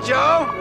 Joe?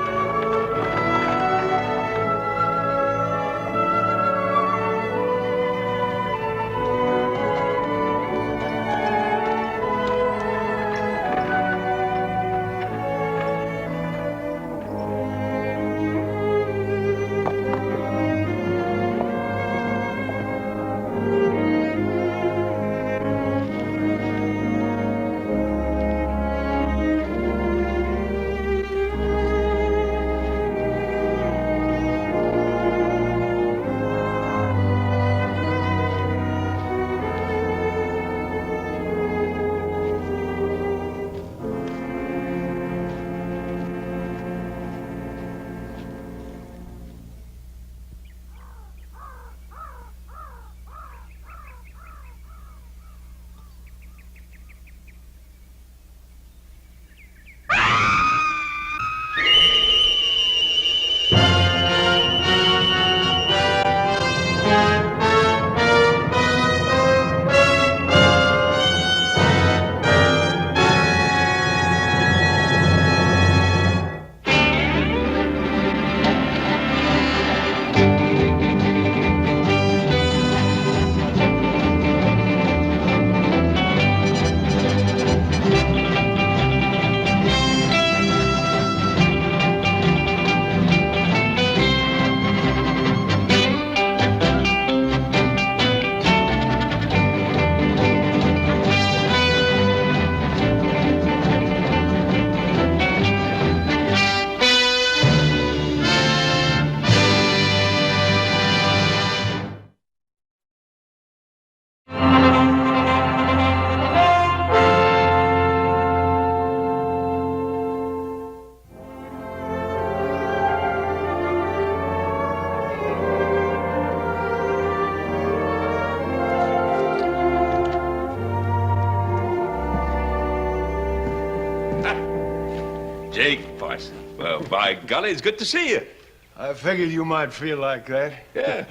Jake, Parson. Well, by golly, it's good to see you. I figured you might feel like that. Yeah.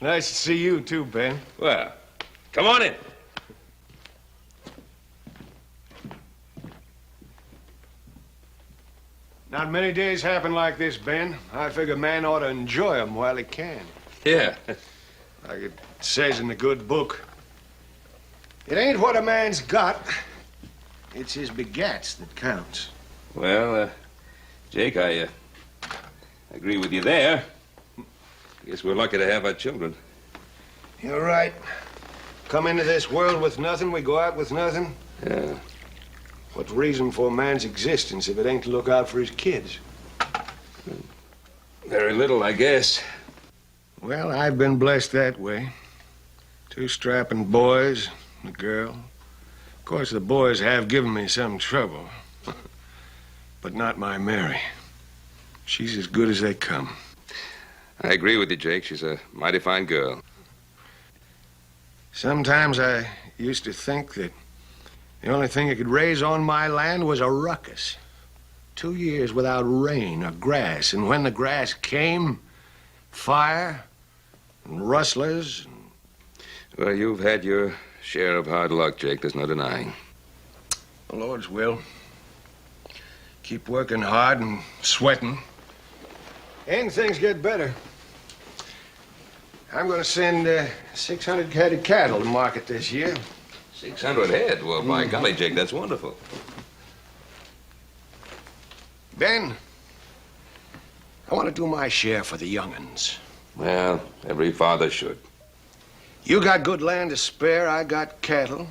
Nice to see you, too, Ben. Well, come on in. Not many days happen like this, Ben. I figure a man ought to enjoy them while he can. Yeah. Like it says in the good book, it ain't what a man's got, it's his begats that counts. Well, Jake, I agree with you there. Guess we're lucky to have our children. You're right. Come into this world with nothing, we go out with nothing. Yeah. What's reason for a man's existence if it ain't to look out for his kids? Very little, I guess. Well, I've been blessed that way. 2 strapping boys, and a girl. Of course, the boys have given me some trouble. But not my Mary. She's as good as they come. I agree with you, Jake. She's a mighty fine girl. Sometimes I used to think that the only thing that could raise on my land was a ruckus. 2 years without rain or grass. And when the grass came, fire and rustlers. Well, you've had your share of hard luck, Jake. There's no denying. The Lord's will. Keep working hard and sweating. And things get better. I'm going to send 600 head of cattle to market this year. 600 head? Well, by golly, Jake, that's wonderful. Ben, I want to do my share for the young'uns. Well, every father should. You got good land to spare, I got cattle.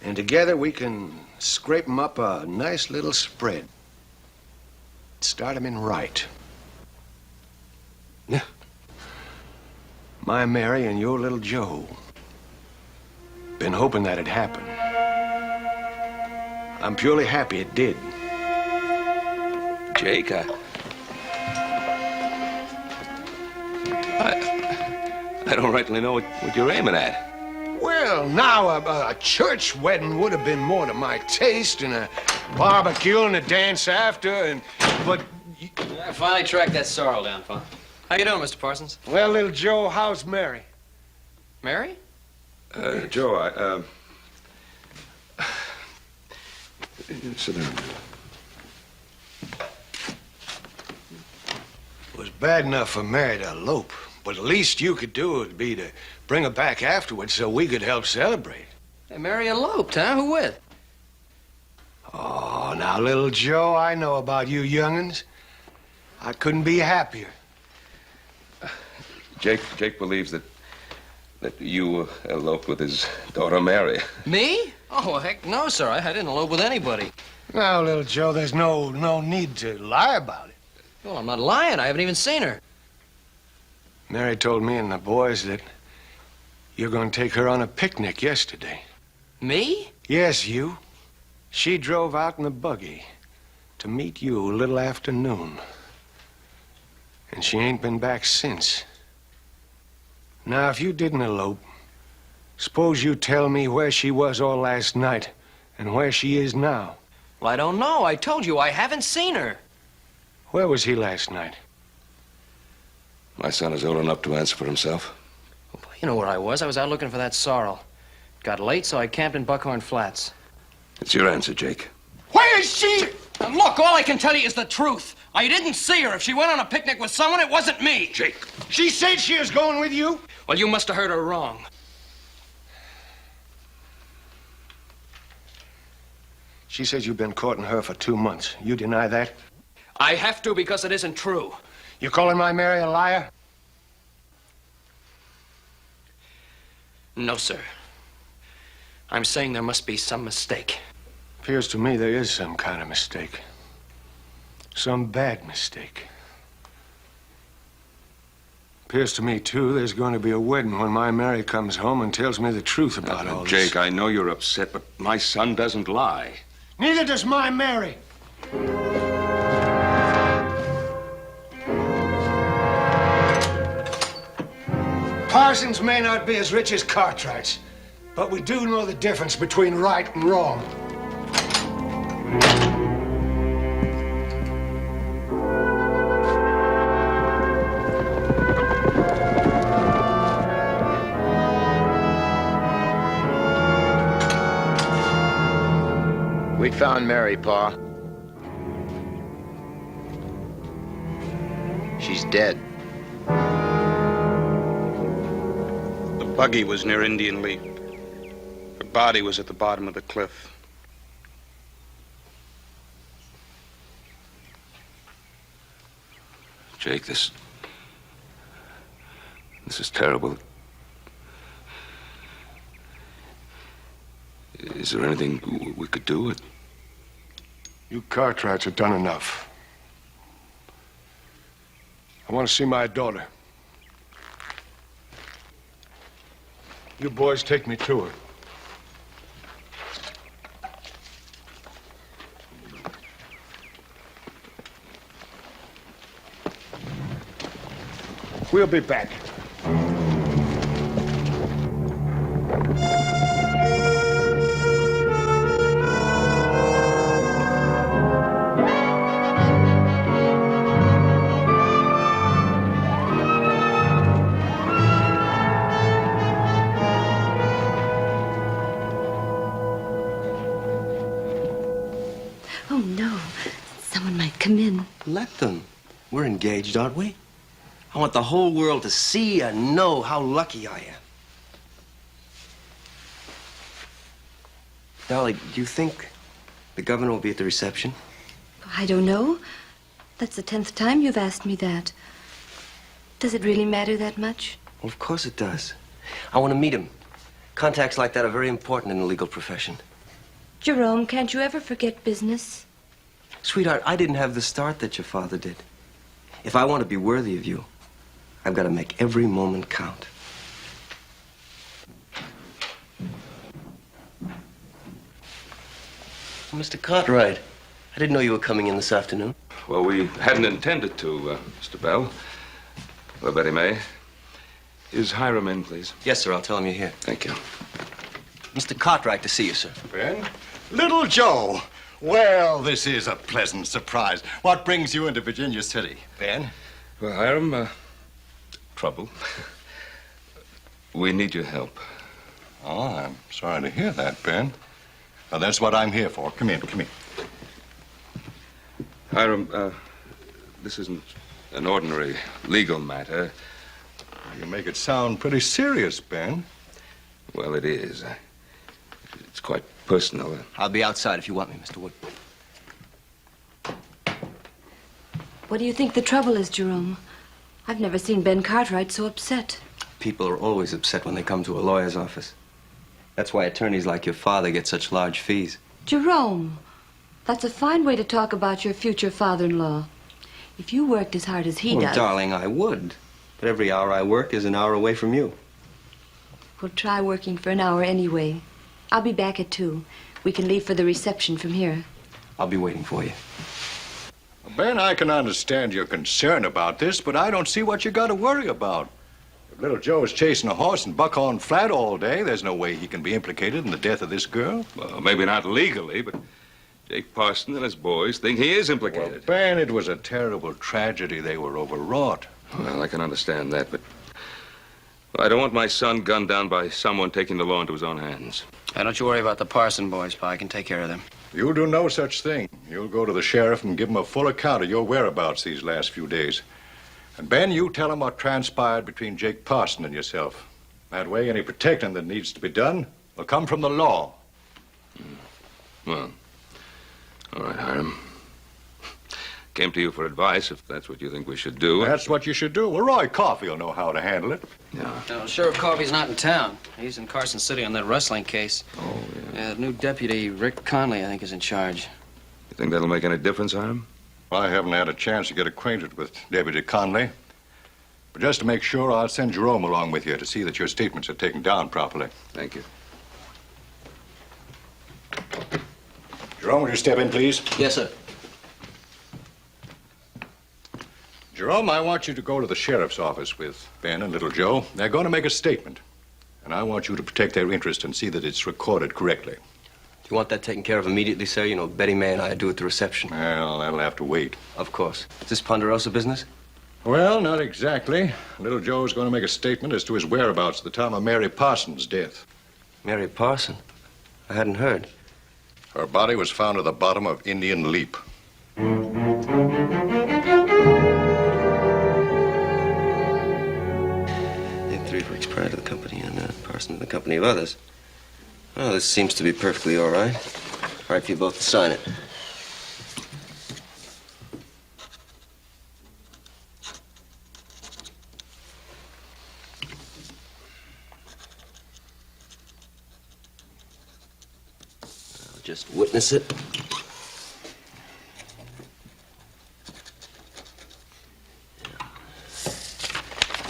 And together we can scrape 'em up a nice little spread. Start 'em in right. Yeah. My Mary and your little Joe. Been hoping that'd happen. I'm purely happy it did. Jake, I don't rightly know what you're aiming at. Well, now, a church wedding would have been more to my taste, and a barbecue and a dance after, but... I finally tracked that sorrel down, Fun. How you doing, Mr. Parsons? Well, little Joe, how's Mary? Mary? Joe, sit down. bad enough for Mary to elope, but the least you could do would be to bring her back afterwards so we could help celebrate. Hey, Mary eloped, huh? Who with? Oh, now, little Joe, I know about you young'uns. I couldn't be happier. Jake believes that you eloped with his daughter Mary. Me? Oh, well, heck no, sir. I didn't elope with anybody. Now, little Joe, there's no need to lie about it. Well, I'm not lying. I haven't even seen her. Mary told me and the boys that you're going to take her on a picnic yesterday. Me? Yes, you. She drove out in the buggy to meet you a little after noon. And she ain't been back since. Now, if you didn't elope, suppose you tell me where she was all last night and where she is now. Well, I don't know. I told you I haven't seen her. Where was he last night? My son is old enough to answer for himself. You know where I was. I was out looking for that sorrel. Got late, so I camped in Buckhorn Flats. It's your answer, Jake. Where is she? Now, look, all I can tell you is the truth. I didn't see her. If she went on a picnic with someone, it wasn't me. Jake. She said she was going with you. Well, you must have heard her wrong. She says you've been courting her for 2 months. You deny that? I have to because it isn't true. You calling my Mary a liar? No, sir. I'm saying there must be some mistake. Appears to me there is some kind of mistake. Some bad mistake. Appears to me, too, there's going to be a wedding when my Mary comes home and tells me the truth about all this. Jake, I know you're upset, but my son doesn't lie. Neither does my Mary. Parsons may not be as rich as Cartwright's, but we do know the difference between right and wrong. We found Mary, Pa. She's dead. The buggy was near Indian Leap. Her body was at the bottom of the cliff. Jake, this is terrible. Is there anything we could do? You Cartwrights have done enough. I want to see my daughter. You boys take me to her. We'll be back. Oh, no. Someone might come in. Let them. We're engaged, aren't we? I want the whole world to see and know how lucky I am. Dolly, do you think the governor will be at the reception? I don't know. That's the 10th time you've asked me that. Does it really matter that much? Well, of course it does. I want to meet him. Contacts like that are very important in the legal profession. Jerome, can't you ever forget business? Sweetheart, I didn't have the start that your father did. If I want to be worthy of you, I've got to make every moment count. Mr. Cartwright, I didn't know you were coming in this afternoon. Well, we hadn't intended to, Mr. Bell. Well, Betty May. Is Hiram in, please? Yes, sir. I'll tell him you're here. Thank you. Mr. Cartwright to see you, sir. Ben? Little Joe. Well, this is a pleasant surprise. What brings you into Virginia City? Ben? Well, Hiram, trouble. We need your help. Oh, I'm sorry to hear that, Ben. Now, that's what I'm here for. Come in, come in. Hiram, this isn't an ordinary legal matter. You make it sound pretty serious, Ben. Well, it is. It's quite personal. I'll be outside if you want me, Mr. Wood. What do you think the trouble is, Jerome? I've never seen Ben Cartwright so upset. People are always upset when they come to a lawyer's office. That's why attorneys like your father get such large fees. Jerome, that's a fine way to talk about your future father-in-law. If you worked as hard as he Oh, does... darling, I would. But every hour I work is an hour away from you. We'll try working for an hour anyway. I'll be back at 2. We can leave for the reception from here. I'll be waiting for you. Ben, I can understand your concern about this, but I don't see what you got to worry about. If little Joe's chasing a horse in Buckhorn Flat all day, there's no way he can be implicated in the death of this girl. Well, maybe not legally, but Jake Parson and his boys think he is implicated. Well, Ben, it was a terrible tragedy. They were overwrought. Well, I can understand that, but I don't want my son gunned down by someone taking the law into his own hands. Don't you worry about the Parson boys, Pa. I can take care of them. You'll do no such thing. You'll go to the sheriff and give him a full account of your whereabouts these last few days. And Ben, you tell him what transpired between Jake Parson and yourself. That way, any protecting that needs to be done will come from the law. Well, all right, Hiram. Came to you for advice, if that's what you think we should do. That's what you should do. Well, Roy Coffey will know how to handle it. Yeah. No, Sheriff Coffey's not in town. He's in Carson City on that rustling case. Oh, yeah. The new deputy, Rick Conley, I think, is in charge. You think that'll make any difference, Hiram? I haven't had a chance to get acquainted with Deputy Conley. But just to make sure, I'll send Jerome along with you to see that your statements are taken down properly. Thank you. Jerome, will you step in, please? Yes, sir. Jerome, I want you to go to the sheriff's office with Ben and little Joe. They're going to make a statement. And I want you to protect their interest and see that it's recorded correctly. Do you want that taken care of immediately, sir? You know, Betty May and I do at the reception. Well, that'll have to wait. Of course. Is this Ponderosa business? Well, not exactly. Little Joe's going to make a statement as to his whereabouts at the time of Mary Parsons' death. Mary Parson? I hadn't heard. Her body was found at the bottom of Indian Leap. Prior to the company and Parson in the company of others. Well, this seems to be perfectly all right. All right for you both to sign it. I'll just witness it.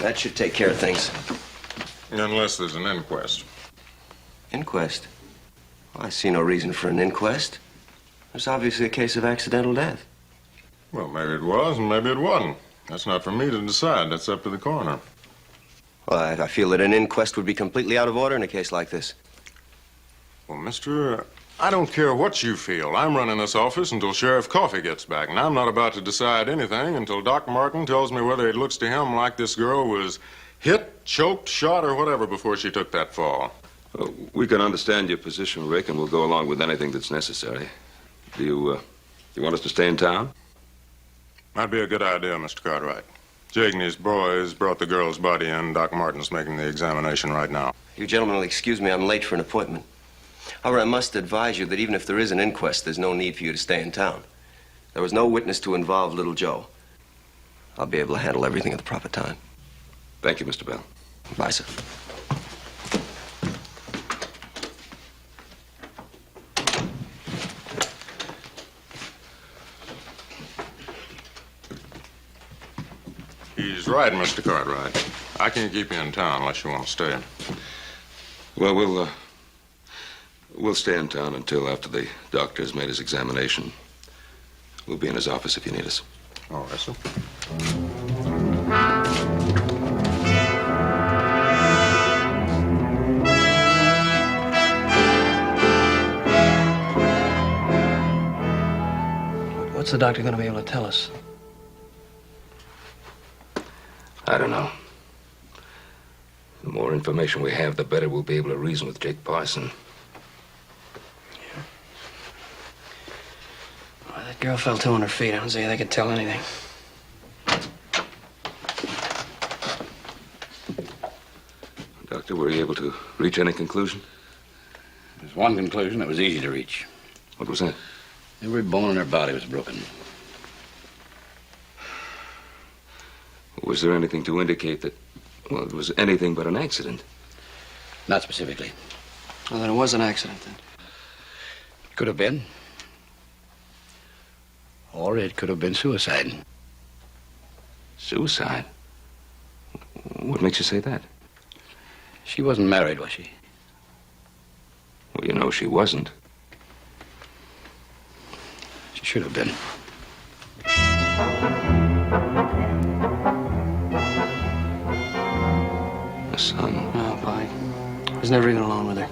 That should take care of things. Unless there's an inquest. Inquest? Well, I see no reason for an inquest. It's obviously a case of accidental death. Well, maybe it was and maybe it wasn't. That's not for me to decide. That's up to the coroner. Well, I feel that an inquest would be completely out of order in a case like this. Well, mister, I don't care what you feel. I'm running this office until Sheriff Coffey gets back, and I'm not about to decide anything until Doc Martin tells me whether it looks to him like this girl was hit, choked, shot, or whatever before she took that fall. We can understand your position, Rick, and we'll go along with anything that's necessary. Do you want us to stay in town? Might be a good idea, Mr. Cartwright. Jake and his boys brought the girl's body in. Doc Martin's making the examination right now. You gentlemen will excuse me, I'm late for an appointment. However, I must advise you that even if there is an inquest, there's no need for you to stay in town. There was no witness to involve little Joe. I'll be able to handle everything at the proper time. Thank you, Mr. Bell. Bye, sir. He's right, Mr. Cartwright. I can't keep you in town unless you want to stay. Well, we'll stay in town until after the doctor has made his examination. We'll be in his office if you need us. All right, sir. What's the doctor going to be able to tell us? I don't know. The more information we have, the better we'll be able to reason with Jake Parson. Well, that girl fell 2 on her feet. I don't see how they could tell anything. Doctor, were you able to reach any conclusion? There's one conclusion that was easy to reach. What was that? Every bone in her body was broken. Was there anything to indicate that, well, it was anything but an accident? Not specifically. Well, then it was an accident, then. Could have been. Or it could have been suicide. Suicide? What makes you say that? She wasn't married, was she? Well, you know she wasn't. She should have been. A son. Oh, Pa. I was never even alone with her.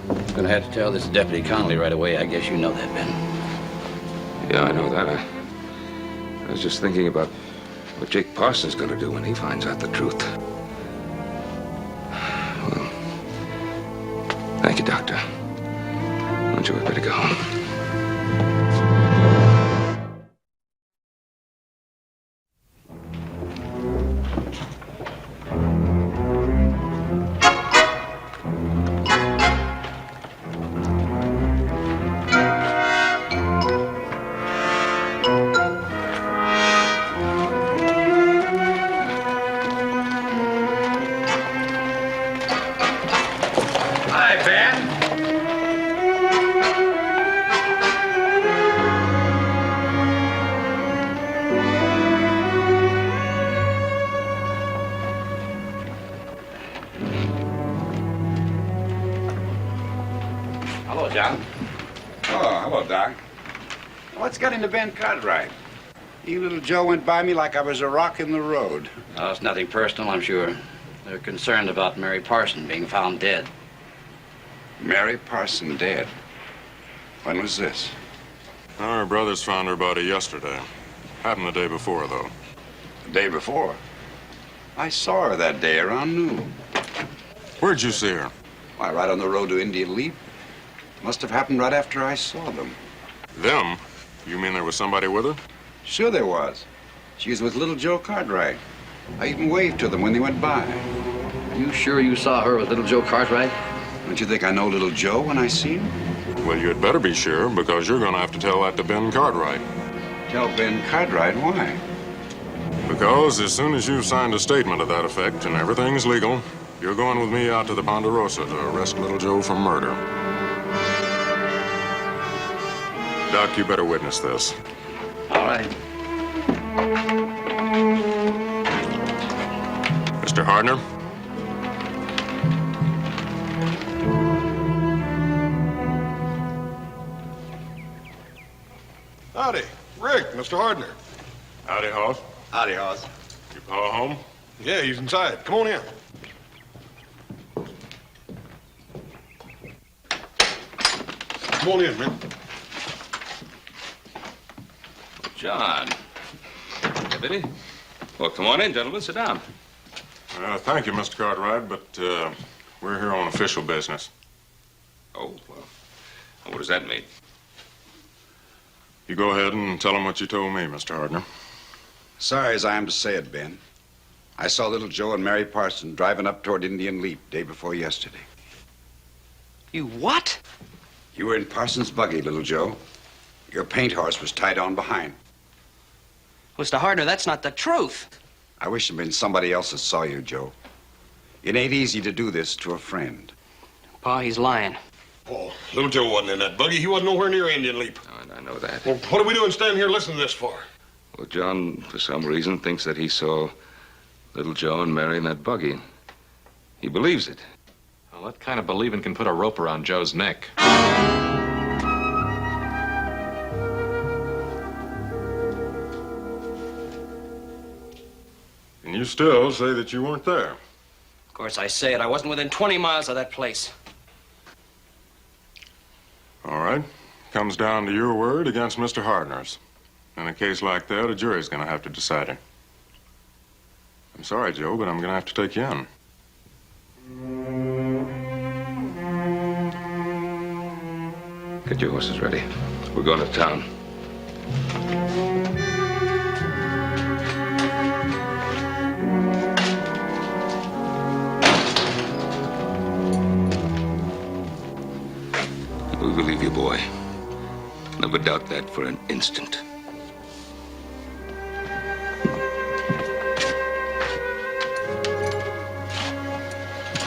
I'm gonna have to tell this Deputy Connolly right away. I guess you know that, Ben. Yeah, I know that. I was just thinking about what Jake Parsons gonna do when he finds out the truth. Well, thank you, Doctor. Aren't you ready to go home? Hi, Ben. Hello, John. Oh, hello, Doc. What's got into Ben Cartwright? You little Joe went by me like I was a rock in the road. Oh, it's nothing personal, I'm sure. They're concerned about Mary Parson being found dead. Mary Parson dead. When was this? Our brothers found her body yesterday. Happened the day before, though. The day before. I saw her that day around noon. Where'd you see her? Why, right on the road to Indian Leap. Must have happened right after I saw them. Them? You mean there was somebody with her? Sure there was. She was with little Joe Cartwright. I even waved to them when they went by. You sure you saw her with little Joe Cartwright? Don't you think I know little Joe when I see him? Well, you'd better be sure, because you're gonna have to tell that to Ben Cartwright. Tell Ben Cartwright why? Because as soon as you've signed a statement to that effect and everything's legal, you're going with me out to the Ponderosa to arrest little Joe for murder. Doc, you better witness this. All right. Mr. Hardner? Howdy. Rick, Mr. Hardner. Howdy, Hoss. Howdy, Hoss. Your pa home? Yeah, he's inside. Come on in. Come on in, man. John. Deputy. Well, come on in, gentlemen. Sit down. Thank you, Mr. Cartwright, but we're here on official business. Oh, well, what does that mean? You go ahead and tell him what you told me, Mr. Hardner. Sorry as I am to say it, Ben. I saw little Joe and Mary Parson driving up toward Indian Leap day before yesterday. You what? You were in Parson's buggy, little Joe. Your paint horse was tied on behind. Mr. Hardner, that's not the truth. I wish there'd been somebody else that saw you, Joe. It ain't easy to do this to a friend. Pa, he's lying. Oh, little Joe wasn't in that buggy. He wasn't nowhere near Indian Leap. I know that. Well, what are we doing standing here listening to this for? Well, John, for some reason, thinks that he saw little Joe and Mary in that buggy. He believes it. Well, what kind of believing can put a rope around Joe's neck? And you still say that you weren't there. Of course I say it. I wasn't within 20 miles of that place. All right. Comes down to your word against Mr. Hardner's. In a case like that, a jury's going to have to decide it. I'm sorry, Joe, but I'm going to have to take you in. Get your horses ready. We're going to town. you, boy. Never doubt that for an instant.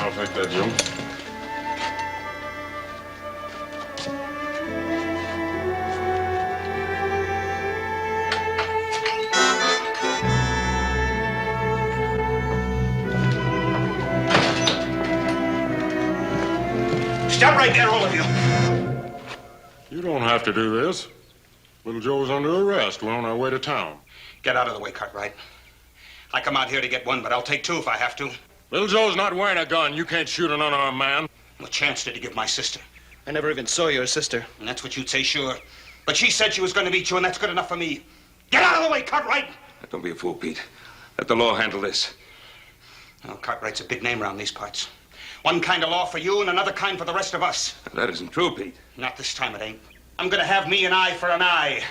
I'll take that, Joe. Stop right there, all of you. You don't have to do this. Little Joe's under arrest. We're on our way to town. Get out of the way, Cartwright. I come out here to get one, but I'll take two if I have to. Little Joe's not wearing a gun. You can't shoot an unarmed man. What chance did he give my sister? I never even saw your sister. And that's what you'd say, sure. But she said she was going to meet you, and that's good enough for me. Get out of the way, Cartwright! Don't be a fool, Pete. Let the law handle this. Oh, Cartwright's a big name around these parts. One kind of law for you and another kind for the rest of us. That isn't true, Pete. Not this time, it ain't. I'm going to have me an eye for an eye.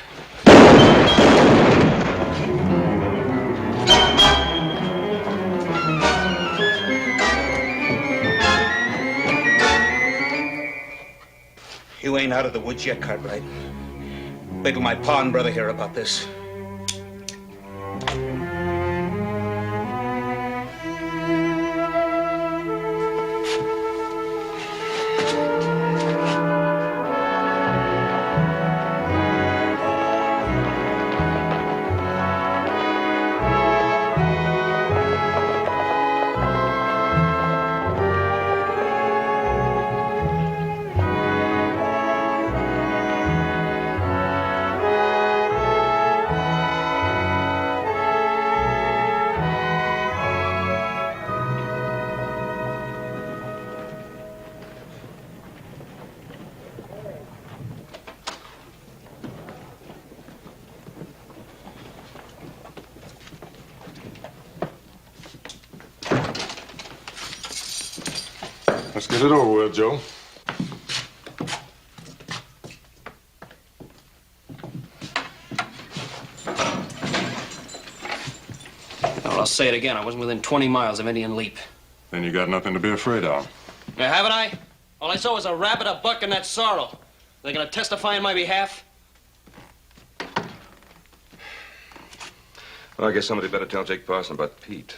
You ain't out of the woods yet, Cartwright. Wait till my pa and brother hear about this. Let's get it over with, Joe. Well, I'll say it again. I wasn't within 20 miles of Indian Leap. Then you got nothing to be afraid of. Now, haven't I? All I saw was a rabbit, a buck, and that sorrel. They gonna testify in my behalf? Well, I guess somebody better tell Jake Parson about Pete.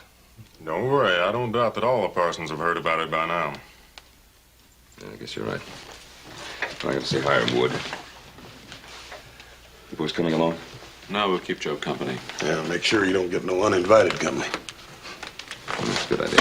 Don't worry. I don't doubt that all the Parsons have heard about it by now. Yeah, I guess you're right. I gotta see Hiram Wood. You boys coming along? No, we'll keep Joe company. Yeah, make sure you don't get no uninvited company. That's a good idea.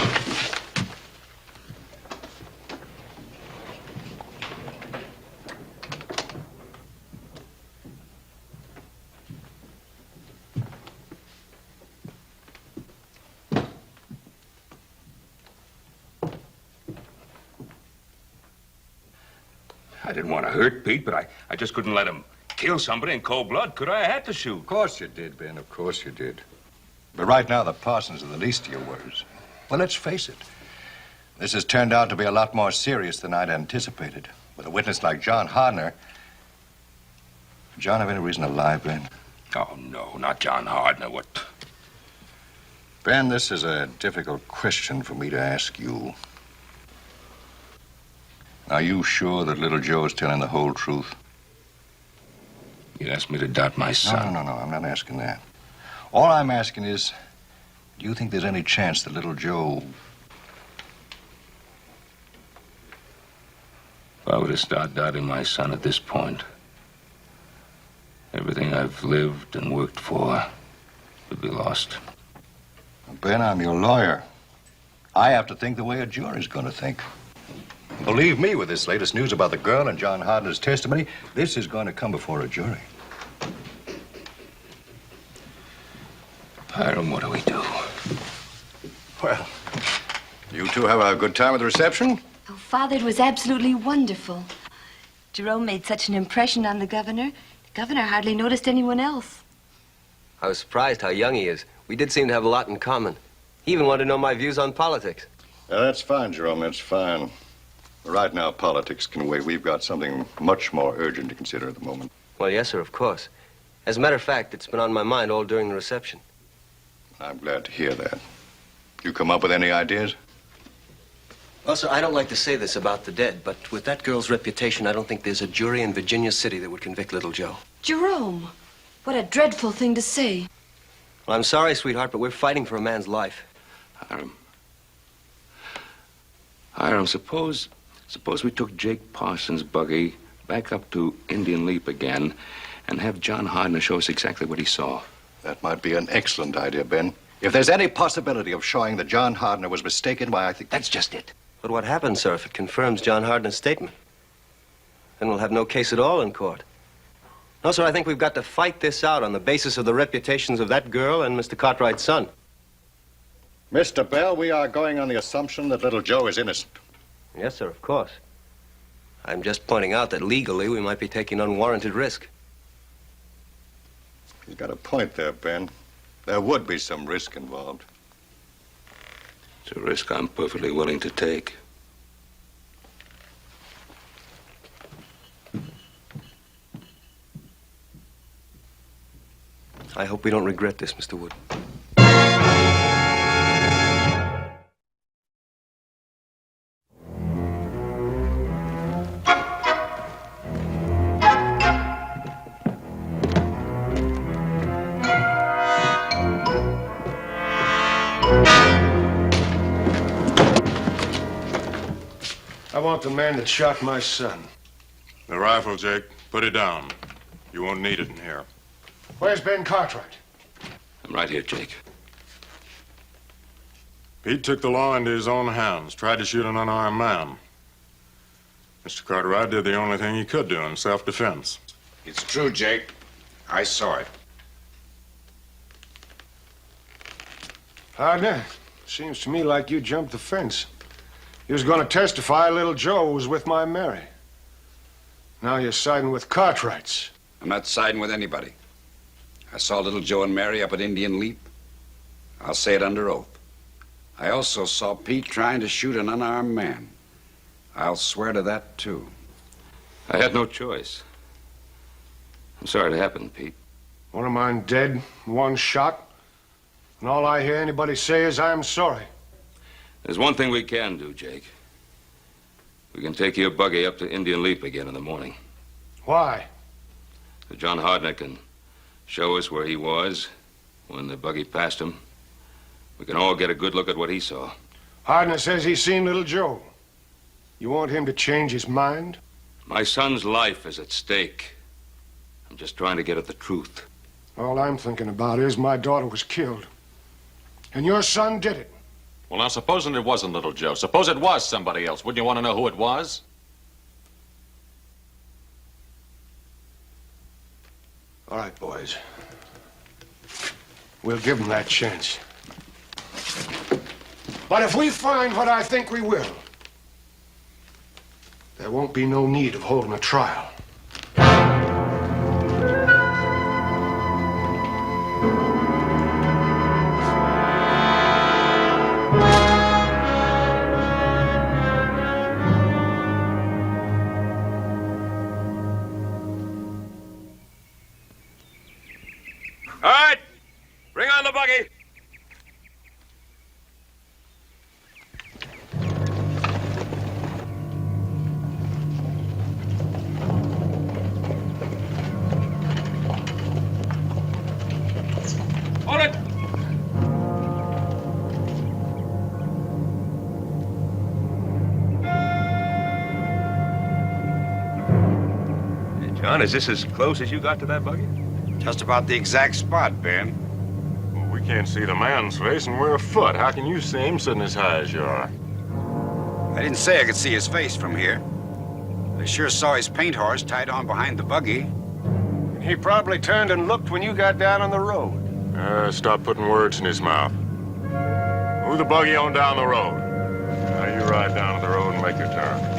I didn't want to hurt Pete, but I just couldn't let him kill somebody in cold blood, could I? I had to shoot. Of course you did, Ben. Of course you did. But right now, the Parsons are the least of your worries. Well, let's face it. This has turned out to be a lot more serious than I'd anticipated. With a witness like John Hardner. John have any reason to lie, Ben? Oh, no, not John Hardner. What? Ben, this is a difficult question for me to ask you. Are you sure that little Joe is telling the whole truth? You asked me to doubt my son. No, I'm not asking that. All I'm asking is, do you think there's any chance that little Joe... If I were to start doubting my son at this point, everything I've lived and worked for would be lost. Ben, I'm your lawyer. I have to think the way a jury's going to think. Believe me, with this latest news about the girl and John Hardner's testimony, this is going to come before a jury. Hiram, what do we do? Well, you two have a good time at the reception? Oh, Father, it was absolutely wonderful. Jerome made such an impression on the governor. The governor hardly noticed anyone else. I was surprised how young he is. We did seem to have a lot in common. He even wanted to know my views on politics. That's fine, Jerome, that's fine. Right now, politics can wait. We've got something much more urgent to consider at the moment. Well, yes, sir, of course. As a matter of fact, it's been on my mind all during the reception. I'm glad to hear that. You come up with any ideas? Also, I don't like to say this about the dead, but with that girl's reputation, I don't think there's a jury in Virginia City that would convict little Joe. Jerome, what a dreadful thing to say. Well, I'm sorry, sweetheart, but we're fighting for a man's life. Hiram, suppose we took Jake Parsons' buggy back up to Indian Leap again and have John Hardner show us exactly what he saw. That might be an excellent idea, Ben. If there's any possibility of showing that John Hardner was mistaken, why, I think That's just it. But what happens, sir, if it confirms John Hardner's statement? Then we'll have no case at all in court. No, sir, I think we've got to fight this out on the basis of the reputations of that girl and Mr. Cartwright's son. Mr. Bell, we are going on the assumption that little Joe is innocent. Yes, sir, of course. I'm just pointing out that legally we might be taking unwarranted risk. You've got a point there, Ben. There would be some risk involved. It's a risk I'm perfectly willing to take. I hope we don't regret this, Mr. Wood. I want the man that shot my son. The rifle, Jake. Put it down. You won't need it in here. Where's Ben Cartwright? I'm right here, Jake. Pete took the law into his own hands, tried to shoot an unarmed man. Mr. Cartwright did the only thing he could do in self-defense. It's true, Jake. I saw it. Hardner, seems to me like you jumped the fence. You was going to testify little Joe was with my Mary. Now you're siding with Cartwright's. I'm not siding with anybody. I saw little Joe and Mary up at Indian Leap. I'll say it under oath. I also saw Pete trying to shoot an unarmed man. I'll swear to that, too. I had no choice. I'm sorry it happened, Pete. One of mine dead, one shot. And all I hear anybody say is, I'm sorry. There's one thing we can do, Jake. We can take your buggy up to Indian Leap again in the morning. Why? So John Hardner can show us where he was when the buggy passed him. We can all get a good look at what he saw. Hardner says he's seen little Joe. You want him to change his mind? My son's life is at stake. I'm just trying to get at the truth. All I'm thinking about is my daughter was killed. And your son did it. Well, now, supposing it wasn't little Joe. Suppose it was somebody else. Wouldn't you want to know who it was? All right, boys. We'll give him that chance. But if we find what I think we will, there won't be no need of holding a trial. All right, bring on the buggy. Hold it. Hey, John, is this as close as you got to that buggy? Just about the exact spot, Ben. Well, we can't see the man's face, and we're afoot. How can you see him sitting as high as you are? I didn't say I could see his face from here. I sure saw his paint horse tied on behind the buggy. He probably turned and looked when you got down on the road. Stop putting words in his mouth. Move the buggy on down the road. Now you ride down to the road and make your turn.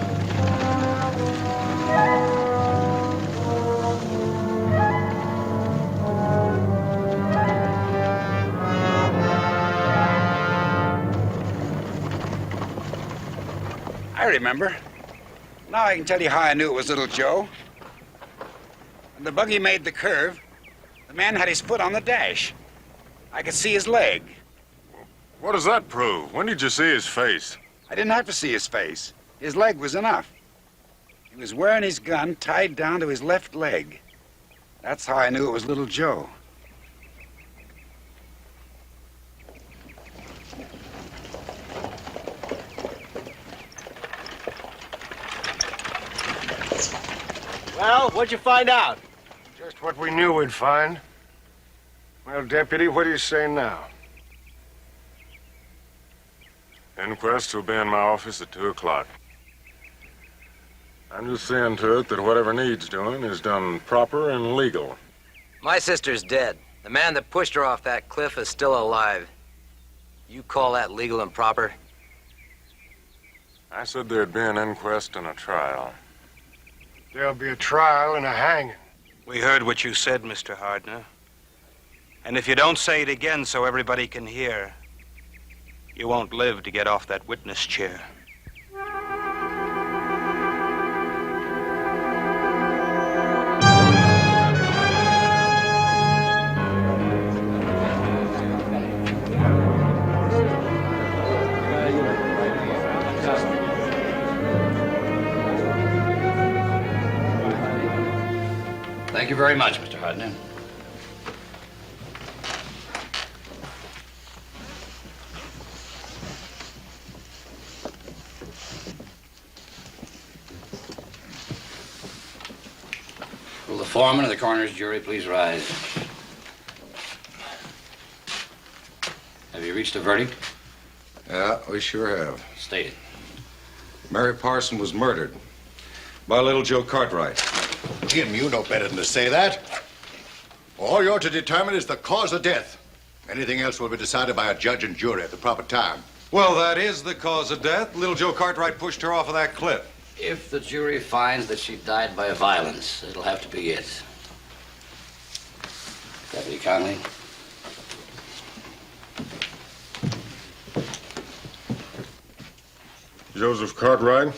I remember. Now I can tell you how I knew it was little Joe. When the buggy made the curve, the man had his foot on the dash. I could see his leg. What does that prove? When did you see his face? I didn't have to see his face. His leg was enough. He was wearing his gun tied down to his left leg. That's how I knew it was little Joe. Well, what'd you find out? Just what we knew we'd find. Well, Deputy, what do you say now? Inquest will be in my office at 2 o'clock. I'm just seeing to it that whatever needs doing is done proper and legal. My sister's dead. The man that pushed her off that cliff is still alive. You call that legal and proper? I said there'd be an inquest and a trial. There'll be a trial and a hanging. We heard what you said, Mr. Hardner. And if you don't say it again so everybody can hear, you won't live to get off that witness chair. Thank you very much, Mr. Hardner. Will the foreman of the coroner's jury please rise? Have you reached a verdict? Yeah, we sure have. State it. Mary Parson was murdered by little Joe Cartwright. Jim, you know better than to say that. All you're to determine is the cause of death. Anything else will be decided by a judge and jury at the proper time. Well, that is the cause of death. Little Joe Cartwright pushed her off of that cliff. If the jury finds that she died by violence, it'll have to be it. Deputy Conley. Joseph Cartwright,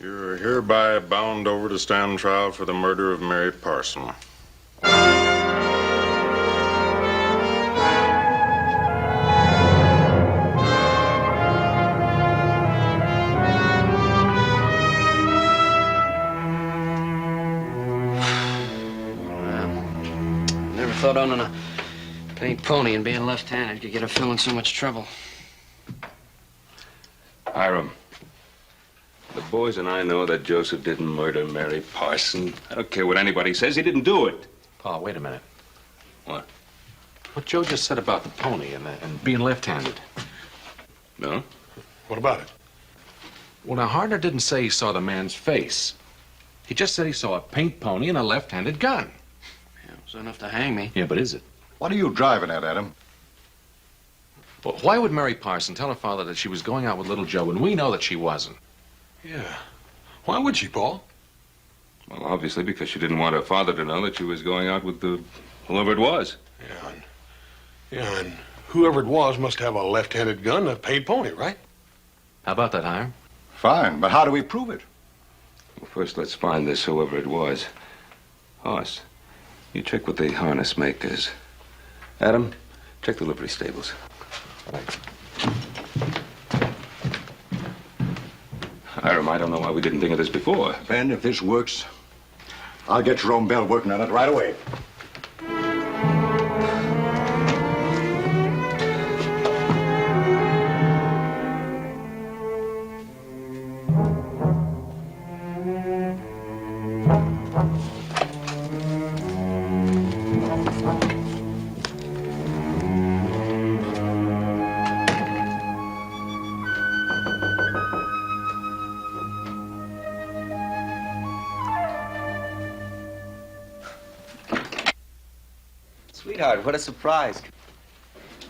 you're hereby bound over to stand trial for the murder of Mary Parson. Never thought owning a paint pony and being left-handed could get a fellow in so much trouble. Hiram, the boys and I know that Joseph didn't murder Mary Parson. I don't care what anybody says. He didn't do it. Paul, wait a minute. What? What Joe just said about the pony and being left-handed. No? What about it? Well, now, Hardner didn't say he saw the man's face. He just said he saw a paint pony and a left-handed gun. Yeah, it was enough to hang me. Yeah, but is it? What are you driving at, Adam? Well, why would Mary Parson tell her father that she was going out with little Joe when we know that she wasn't? Yeah. Why would she, Paul? Well, obviously because she didn't want her father to know that she was going out with whoever it was. Yeah, and whoever it was must have a left-handed gun and a paid pony, right? How about that, Hiram? Fine, but how do we prove it? Well, first, let's find this whoever it was. Hoss, you check with the harness makers. Adam, check the livery stables. Hiram, I don't know why we didn't think of this before. Ben, if this works, I'll get Jerome Bell working on it right away. Sweetheart, what a surprise.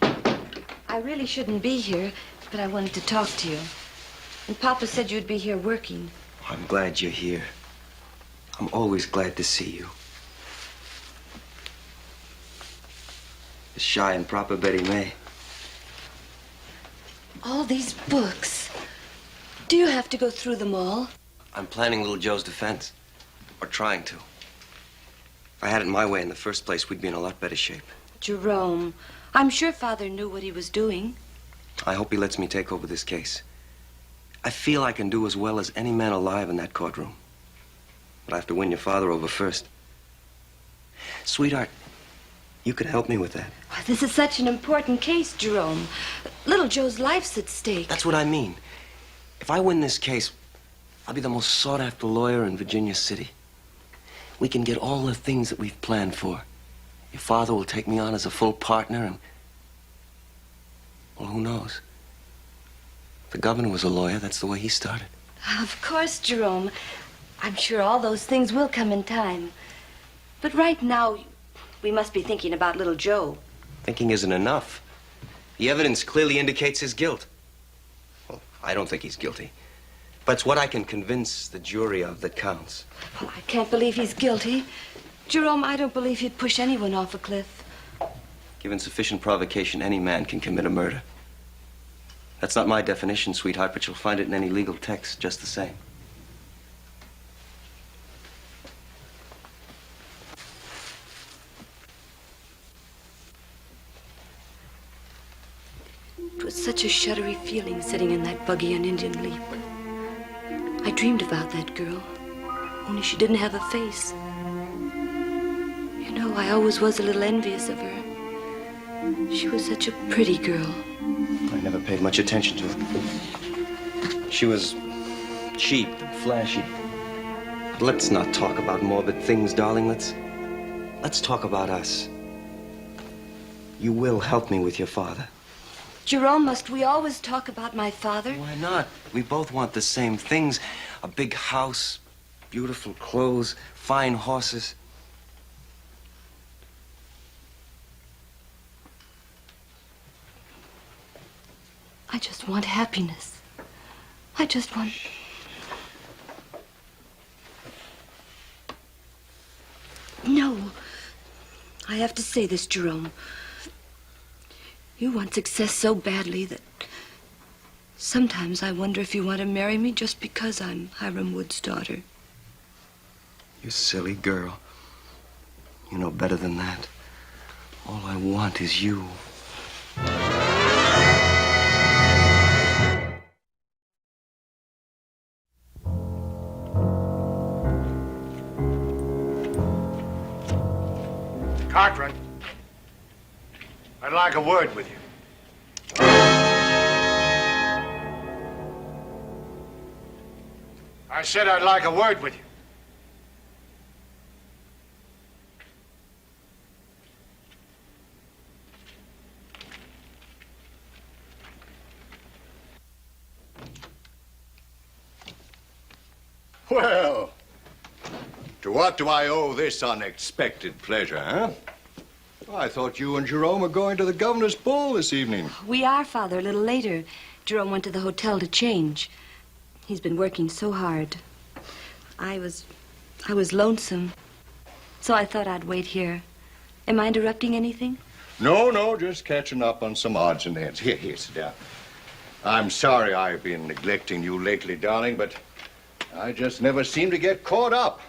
I really shouldn't be here, but I wanted to talk to you. And Papa said you'd be here working. I'm glad you're here. I'm always glad to see you. The shy and proper Betty May. All these books. Do you have to go through them all? I'm planning little Joe's defense. Or trying to. If I had it my way in the first place, we'd be in a lot better shape. Jerome, I'm sure Father knew what he was doing. I hope he lets me take over this case. I feel I can do as well as any man alive in that courtroom. But I have to win your father over first. Sweetheart, you could help me with that. This is such an important case, Jerome. Little Joe's life's at stake. That's what I mean. If I win this case, I'll be the most sought-after lawyer in Virginia City. We can get all the things that we've planned for. Your father will take me on as a full partner and... well, who knows? The governor was a lawyer. That's the way he started. Of course, Jerome. I'm sure all those things will come in time. But right now, we must be thinking about little Joe. Thinking isn't enough. The evidence clearly indicates his guilt. Well, I don't think he's guilty. But it's what I can convince the jury of that counts. Well, I can't believe he's guilty. Jerome, I don't believe he'd push anyone off a cliff. Given sufficient provocation, any man can commit a murder. That's not my definition, sweetheart, but you'll find it in any legal text just the same. It was such a shuddery feeling sitting in that buggy on Indian Leap. I dreamed about that girl, only she didn't have a face. You know, I always was a little envious of her. She was such a pretty girl. I never paid much attention to her. She was cheap and flashy. But let's not talk about morbid things, darling. Let's talk about us. You will help me with your father. Jerome, must we always talk about my father? Why not? We both want the same things. A big house, beautiful clothes, fine horses. I just want happiness. I just want... No. I have to say this, Jerome. You want success so badly that sometimes I wonder if you want to marry me just because I'm Hiram Wood's daughter. You silly girl. You know better than that. All I want is you. Cartwright, I'd like a word with you. I said I'd like a word with you. Well, to what do I owe this unexpected pleasure, huh? I thought you and Jerome were going to the governor's ball this evening. We are, Father, a little later. Jerome went to the hotel to change. He's been working so hard. I was lonesome, so I thought I'd wait here. Am I interrupting anything? No, just catching up on some odds and ends. Here, sit down. I'm sorry I've been neglecting you lately, darling, but I just never seem to get caught up.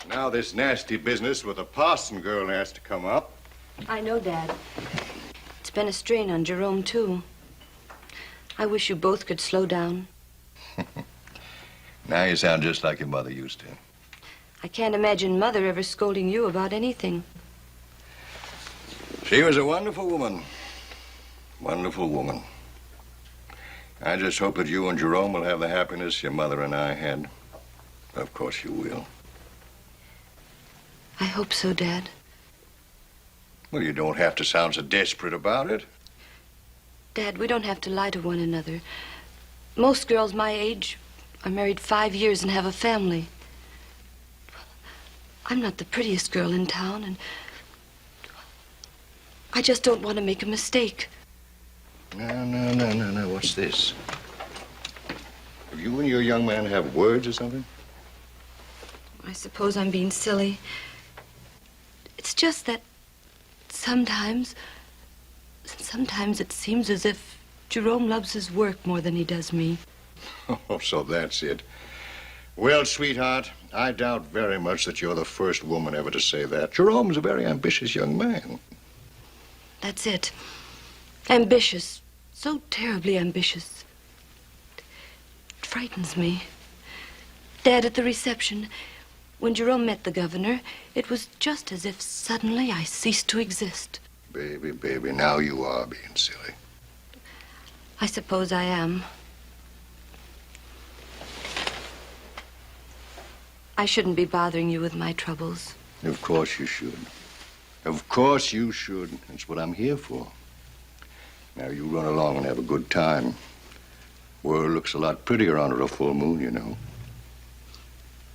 Now this nasty business with the Parson girl has to come up. I know, Dad. It's been a strain on Jerome, too. I wish you both could slow down. Now you sound just like your mother used to. I can't imagine Mother ever scolding you about anything. She was a wonderful woman. Wonderful woman. I just hope that you and Jerome will have the happiness your mother and I had. Of course you will. I hope so, Dad. Well, you don't have to sound so desperate about it. Dad, we don't have to lie to one another. Most girls my age are married 5 years and have a family. I'm not the prettiest girl in town, and I just don't want to make a mistake. No. What's this? Do you and your young man have words or something? I suppose I'm being silly. It's just that sometimes it seems as if Jerome loves his work more than he does me. Oh, so that's it. Well, sweetheart, I doubt very much that you're the first woman ever to say that. Jerome's a very ambitious young man. That's it. Ambitious So terribly ambitious. It frightens me. Dad, at the reception, when Jerome met the governor, it was just as if suddenly I ceased to exist. Baby, baby, now you are being silly. I suppose I am. I shouldn't be bothering you with my troubles. Of course you should. Of course you should. That's what I'm here for. Now, you run along and have a good time. World looks a lot prettier under a full moon, you know.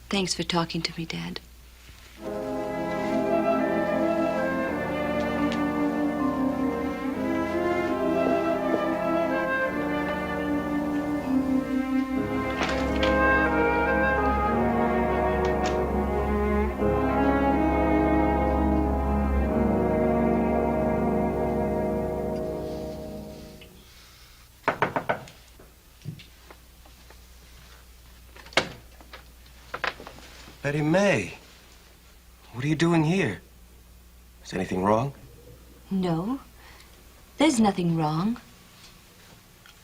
Thanks for talking to me, Dad. Betty May, what are you doing here? Is anything wrong? No, there's nothing wrong.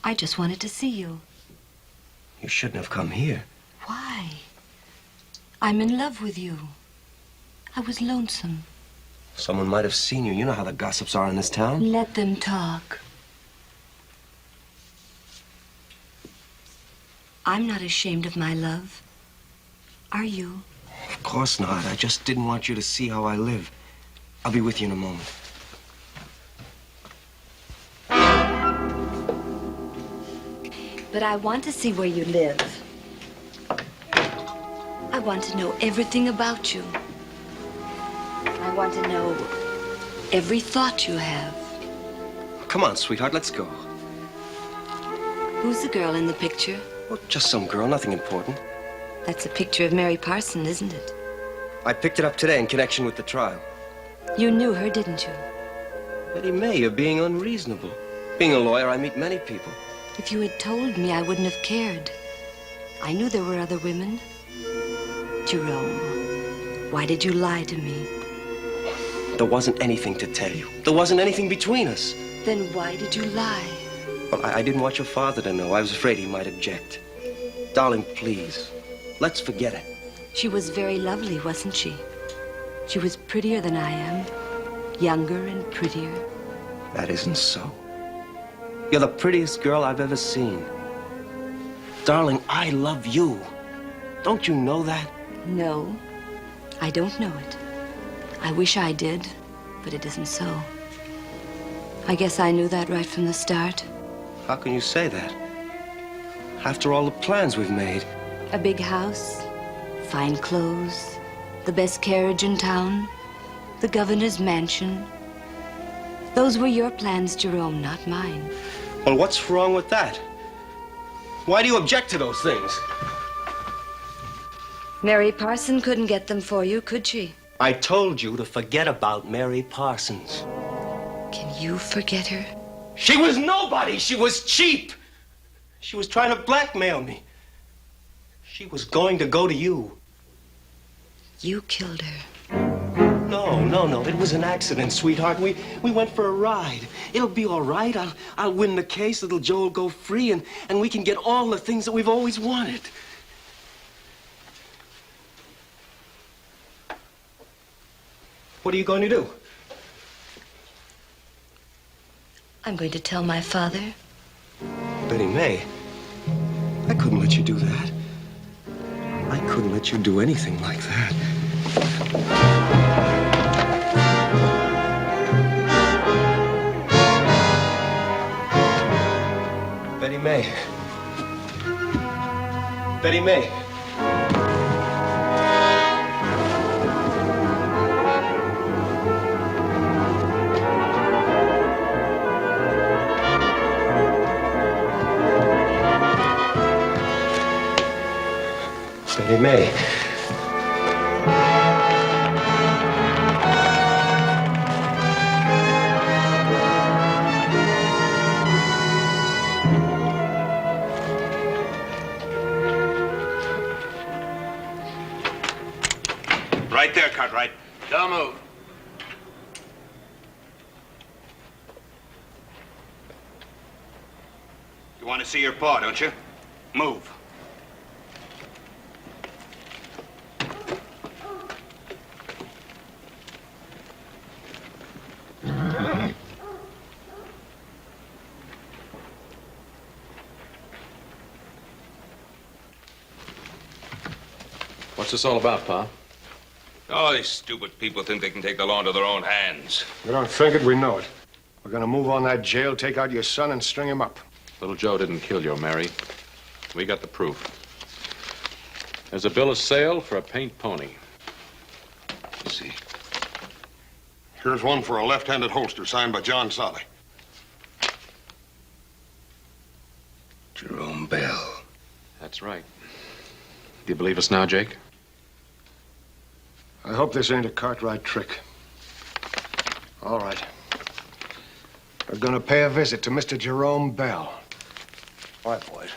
I just wanted to see you. You shouldn't have come here. Why? I'm in love with you. I was lonesome. Someone might have seen you. You know how the gossips are in this town. Let them talk. I'm not ashamed of my love. Are you? Of course not. I just didn't want you to see how I live. I'll be with you in a moment. But I want to see where you live. I want to know everything about you. I want to know every thought you have. Come on, sweetheart, let's go. Who's the girl in the picture? Well, just some girl, nothing important. That's a picture of Mary Parson, isn't it? I picked it up today in connection with the trial. You knew her, didn't you? Betty May, you're being unreasonable. Being a lawyer, I meet many people. If you had told me, I wouldn't have cared. I knew there were other women. Jerome, why did you lie to me? There wasn't anything to tell you. There wasn't anything between us. Then why did you lie? Well, I didn't want your father to know. I was afraid he might object. Darling, please, let's forget it. She was very lovely, wasn't she? She was prettier than I am. Younger and prettier. That isn't so. You're the prettiest girl I've ever seen. Darling, I love you. Don't you know that? No, I don't know it. I wish I did, but it isn't so. I guess I knew that right from the start. How can you say that? After all the plans we've made. A big house, fine clothes, the best carriage in town, the governor's mansion. Those were your plans, Jerome, not mine. Well, what's wrong with that? Why do you object to those things? Mary Parson couldn't get them for you, could she? I told you to forget about Mary Parsons. Can you forget her? She was nobody. She was cheap. She was trying to blackmail me. She was going to go to you. You killed her. No. It was an accident, sweetheart. We went for a ride. It'll be all right. I'll win the case. Little Joe will go free, and we can get all the things that we've always wanted. What are you going to do? I'm going to tell my father. Betty May, I couldn't let you do that. I couldn't let you do anything like that. Betty May. Betty May. Betty May. Right there, Cartwright. Don't move. You want to see your paw, don't you? Move. What's this all about, Pa? Oh, these stupid people think they can take the law into their own hands. We don't think it, we know it. We're gonna move on that jail, take out your son, and string him up. Little Joe didn't kill you, Mary. We got the proof. There's a bill of sale for a paint pony. Let's see. Here's one for a left-handed holster signed by John Solly. Jerome Bell. That's right. Do you believe us now, Jake? I hope this ain't a Cartwright trick. All right. We're gonna pay a visit to Mr. Jerome Bell. All right, boys.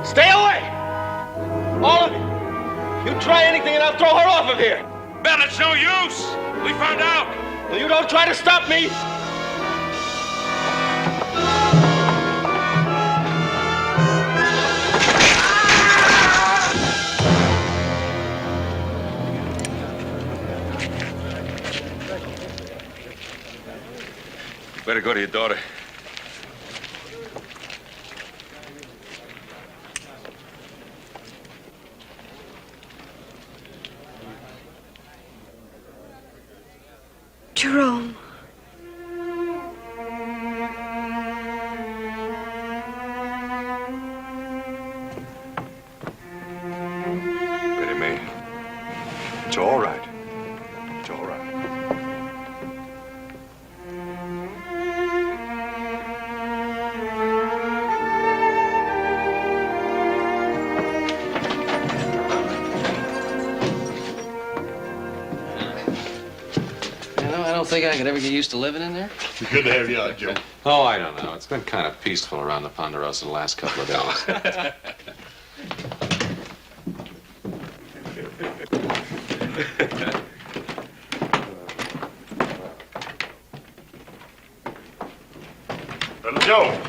Stay away! All of you! You try anything and I'll throw her off of here! Bell, it's no use! We found out! Well, you don't try to stop me! Better go to your daughter. Jerome. Betty May, it's all right. It's all right. I don't think I could ever get used to living in there. Good to have you out, Joe. Oh, I don't know. It's been kind of peaceful around the Ponderosa the last couple of days. Little Joe.